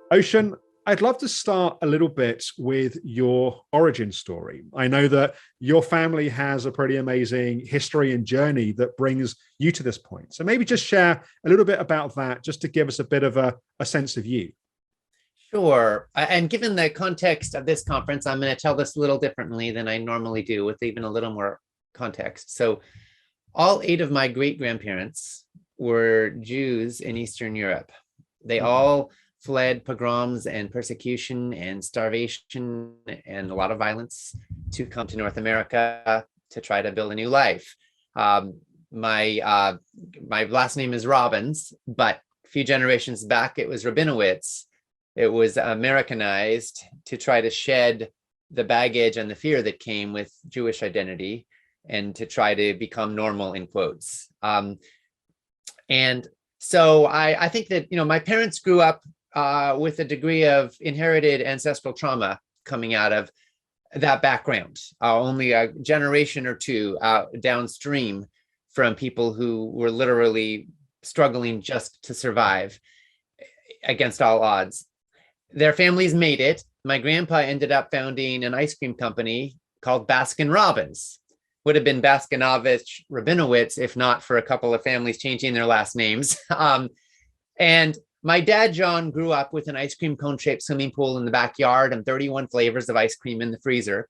Ocean, I'd love to start a little bit with your origin story. I know that your family has a pretty amazing history and journey that brings you to this point. So maybe just share a little bit about that, just to give us a bit of a sense of you. Sure. And given the context of this conference, I'm going to tell this a little differently than I normally do, with even a little more context. So all eight of my great grandparents were Jews in Eastern Europe. They all fled pogroms and persecution and starvation and a lot of violence to come to North America to try to build a new life. My last name is Robbins, but a few generations back, it was Rabinowitz. It was Americanized to try to shed the baggage and the fear that came with Jewish identity and to try to become normal, in quotes. And so I think that, my parents grew up with a degree of inherited ancestral trauma coming out of that background, only a generation or two downstream from people who were literally struggling just to survive against all odds. Their families made it. My grandpa ended up founding an ice cream company called Baskin Robbins. Would have been Baskinovich Rabinowitz if not for a couple of families changing their last names. And my dad, John, grew up with an ice cream cone-shaped swimming pool in the backyard and 31 flavors of ice cream in the freezer.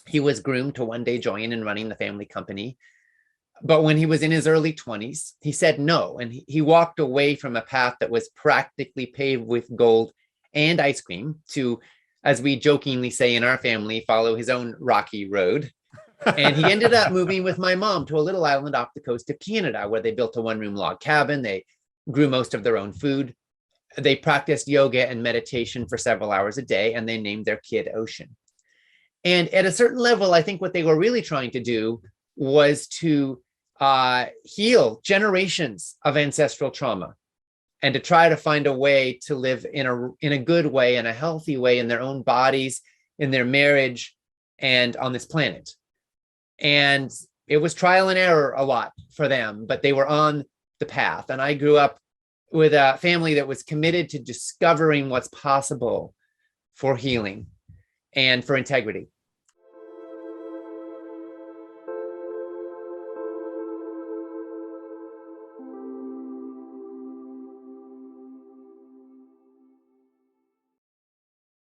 He was groomed to one day join in running the family company. But when he was in his early 20s, he said no, and he walked away from a path that was practically paved with gold and ice cream to, as we jokingly say in our family, follow his own rocky road. And he ended up moving with my mom to a little island off the coast of Canada, where they built a one-room log cabin. They grew most of their own food. They practiced yoga and meditation for several hours a day, and they named their kid Ocean. And at a certain level, I think what they were really trying to do was to heal generations of ancestral trauma and to try to find a way to live in a good way, in a healthy way, in their own bodies, in their marriage, and on this planet. And it was trial and error a lot for them, but they were on the path. And I grew up with a family that was committed to discovering what's possible for healing and for integrity.